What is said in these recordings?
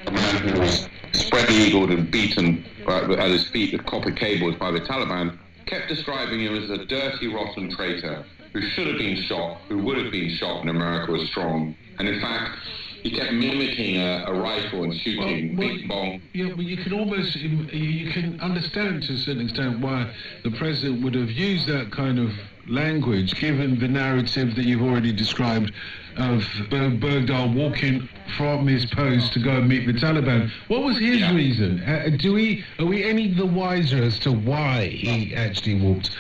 a man who was spread-eagled and beaten at his feet with copper cables by the Taliban, kept describing him as a dirty, rotten traitor who should have been shot, who would have been shot when America was strong. And in fact, he kept mimicking a rifle and shooting big bong. Yeah, but you can understand to a certain extent why the president would have used that kind of language, given the narrative that you've already described of Bowe Bergdahl walking from his post to go and meet the Taliban. What was his reason? Are we any the wiser as to why he actually walked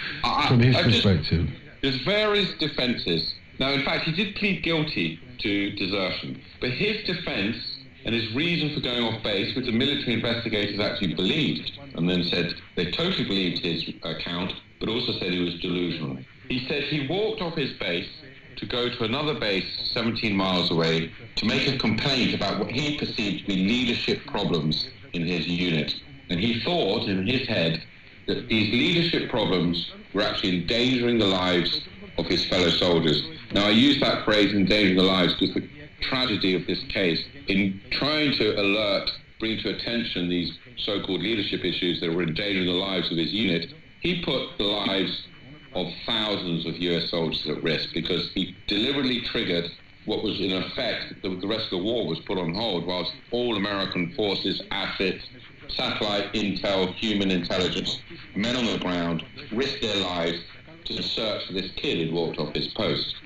from his perspective? There's various defences. Now, in fact, he did plead guilty to desertion, but his defence and his reason for going off base, which the military investigators actually believed, and then said they totally believed his account, but also said he was delusional. He said he walked off his base to go to another base 17 miles away to make a complaint about what he perceived to be leadership problems in his unit. And he thought in his head that these leadership problems were actually endangering the lives of his fellow soldiers. Now, I use that phrase, endangering the lives, because the tragedy of this case, in trying to bring to attention these so-called leadership issues that were endangering the lives of his unit, he put the lives of thousands of US soldiers at risk, because he deliberately triggered what was in effect, the rest of the war was put on hold, whilst all American forces, assets, satellite intel, human intelligence, men on the ground, risked their lives to search for this kid who'd walked off his post.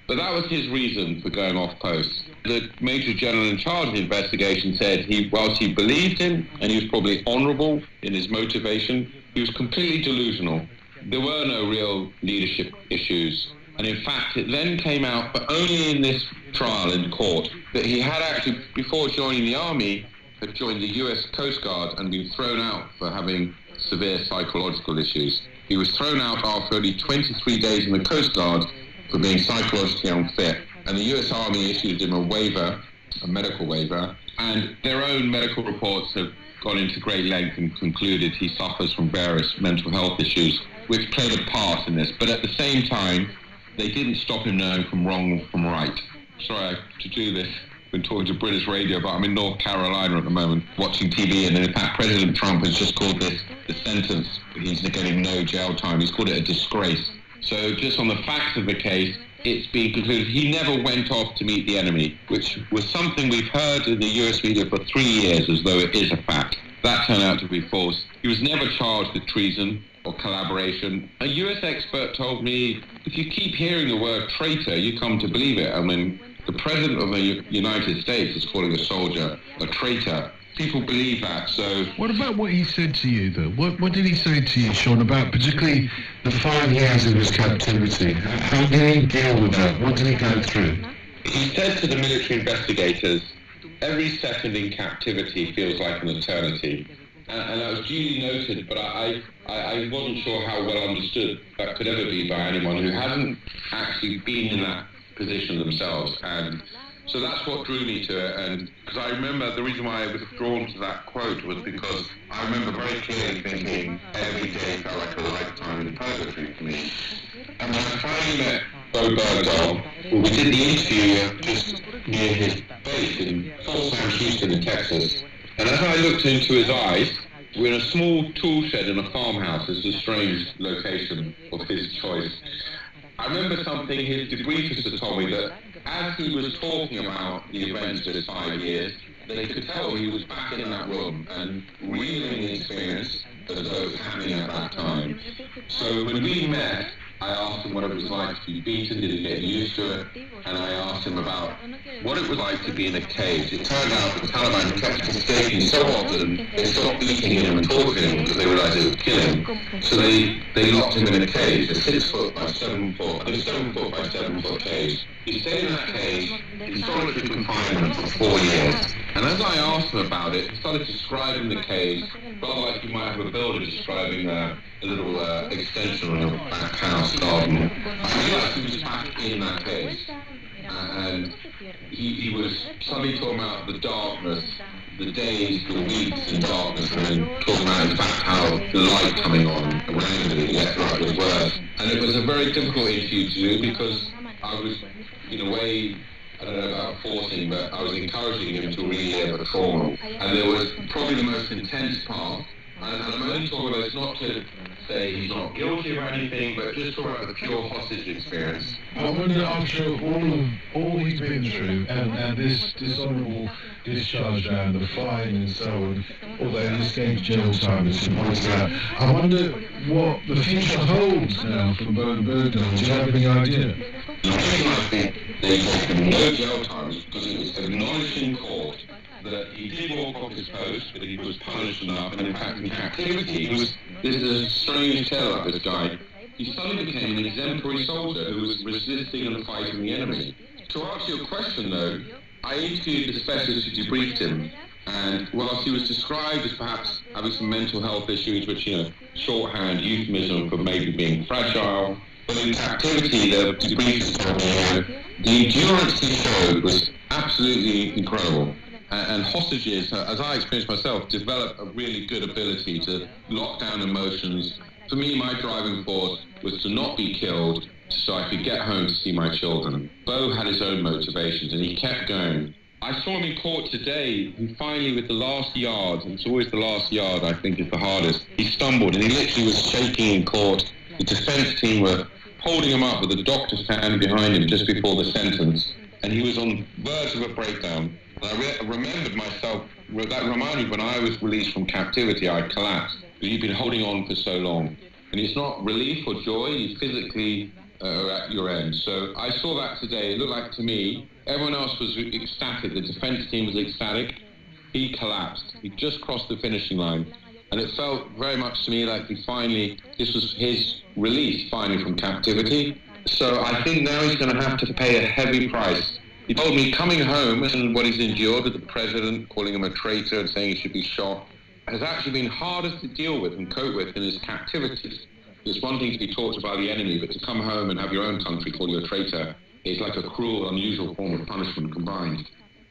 But that was his reason for going off post. The Major General in charge of the investigation said whilst he believed him, and he was probably honourable in his motivation, he was completely delusional. There were no real leadership issues. And in fact, it then came out, but only in this trial in court, that he had actually, before joining the army, had joined the US Coast Guard and been thrown out for having severe psychological issues. He was thrown out after only 23 days in the Coast Guard for being psychologically unfit. And the US Army issued him a waiver, a medical waiver, and their own medical reports have gone into great length and concluded he suffers from various mental health issues, which played a part in this. But at the same time, they didn't stop him knowing from wrong from right. Sorry to do this. I've been talking to British radio, but I'm in North Carolina at the moment, watching TV, and in fact, President Trump has just called this the sentence. He's getting no jail time. He's called it a disgrace. So just on the facts of the case, it's been concluded he never went off to meet the enemy, which was something we've heard in the US media for 3 years as though it is a fact. That turned out to be false. He was never charged with treason or collaboration. A US expert told me, if you keep hearing the word traitor, you come to believe it. I mean, the President of the United States is calling a soldier a traitor. People believe that, so... What about what he said to you, though? What did he say to you, Sean, about particularly the 5 years of his captivity? How did he deal with that? What did he go through? He said to the military investigators, every second in captivity feels like an eternity. And that was duly noted, but I wasn't sure how well understood that could ever be by anyone who hasn't actually been in that position themselves. And so that's what drew me to it. And because I remember the reason why I was drawn to that quote was because I remember very clearly thinking every day felt like a lifetime in purgatory for me. And when I finally met Bowe Bergdahl, we did the interview just near his base in Fort Sam Houston in Texas. And as I looked into his eyes, we're in a small tool shed in a farmhouse. It's a strange location of his choice. I remember something his debriefers had told me, that as he was talking about the events of his 5 years, they could tell he was back in that room and reliving the experience as though it was happening at that time. So when we met, I asked him what it was like to be beaten, did he get used to it? And I asked him about what it was like to be in a cage. It turned out the Taliban kept escaping so often, they stopped beating him and torturing him because they realized it would kill him. So they locked him in a cage, a 6 foot by 7 foot, I think 7 foot by 7 foot cage. He stayed in that cage in solitary confinement for 4 years. And as I asked him about it, he started describing the cage, rather like you might have a builder describing a little extension of a back house garden. I realized he was back in that cage. And he was suddenly talking about the darkness, the days, the weeks in darkness, and then talking about in fact how the light coming on around it, etc. was worse. And it was a very difficult interview to do because I was, in a way, I don't know about forcing, but I was encouraging him to relive a trauma. And there was probably the most intense part, and I'm only talking about this not to say he's not guilty of anything, but just talk about the pure hostage experience. I wonder, after all he's been through, and this dishonourable discharge and the fine and so on, although he escaped jail time and some points out, I wonder what the future holds now for Bowe Bergdahl. Do you have any idea? The reason I think they gave him no jail time is because it was acknowledged in court that he did walk off his post, but he was punished enough, and in fact in captivity, this is a strange tale about this guy. He suddenly became an exemplary soldier who was resisting and fighting the enemy. To answer your question though, I interviewed the specialist who debriefed him, and whilst he was described as perhaps having some mental health issues, which, shorthand euphemism for maybe being fragile, but in captivity, the debriefers told me the endurance he showed was absolutely incredible. And hostages, as I experienced myself, develop a really good ability to lock down emotions. For me, my driving force was to not be killed so I could get home to see my children. Bowe had his own motivations, and he kept going. I saw him in court today, and finally with the last yard, and it's always the last yard I think is the hardest, he stumbled, and he literally was shaking in court. The defense team were holding him up with the doctor standing behind him just before the sentence, and he was on the verge of a breakdown. I remembered myself, that reminded me when I was released from captivity, I collapsed. Because you've been holding on for so long. And it's not relief or joy, you physically are at your end. So I saw that today. It looked like to me, everyone else was ecstatic. The defense team was ecstatic. He collapsed. He just crossed the finishing line. And it felt very much to me like this was his release finally from captivity. So I think now he's going to have to pay a heavy price. He told me coming home and what he's endured with the president calling him a traitor and saying he should be shot has actually been hardest to deal with and cope with in his captivity. It's one thing to be tortured by the enemy, but to come home and have your own country call you a traitor is like a cruel, unusual form of punishment combined.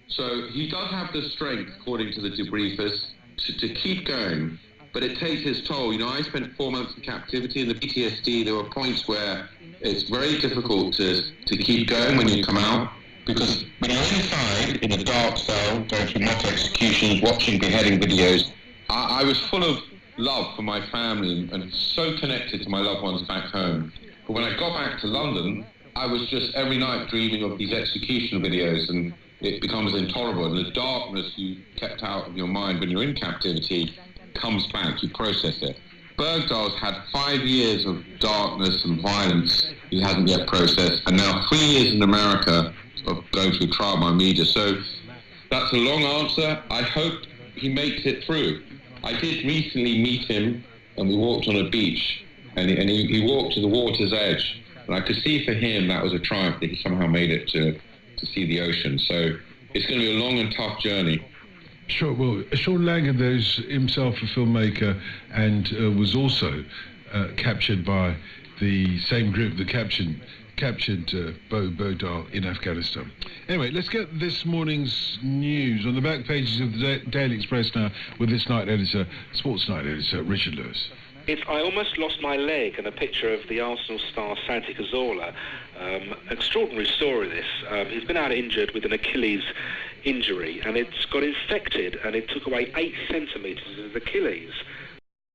So he does have the strength, according to the debriefers, to keep going, but it takes its toll. I spent 4 months in captivity, and the PTSD, there were points where it's very difficult to keep going when you come out. Because when you're inside, in a dark cell, going through mock executions, watching beheading videos, I was full of love for my family and so connected to my loved ones back home. But when I got back to London, I was just every night dreaming of these execution videos, and it becomes intolerable. And the darkness you kept out of your mind when you're in captivity comes back, you process it. Bergdahl's had 5 years of darkness and violence he hasn't yet processed, and now 3 years in America of going through trial by media. So that's a long answer. I hope he makes it through. I did recently meet him, and we walked on a beach, and he walked to the water's edge, and I could see for him that was a triumph that he somehow made it to see the ocean. So it's going to be a long and tough journey. Sure. Well, Sean Langer, there's himself a filmmaker, and was also captured by the same group that captured Bowe Bergdahl in Afghanistan. Anyway, let's get this morning's news on the back pages of the Daily Express now with this night editor, sports night editor, Richard Lewis. It's I almost lost my leg, and a picture of the Arsenal star Santi Cazorla. Extraordinary story, this. He's been out injured with an Achilles injury, and it's got infected, and it took away 8 centimetres of his Achilles.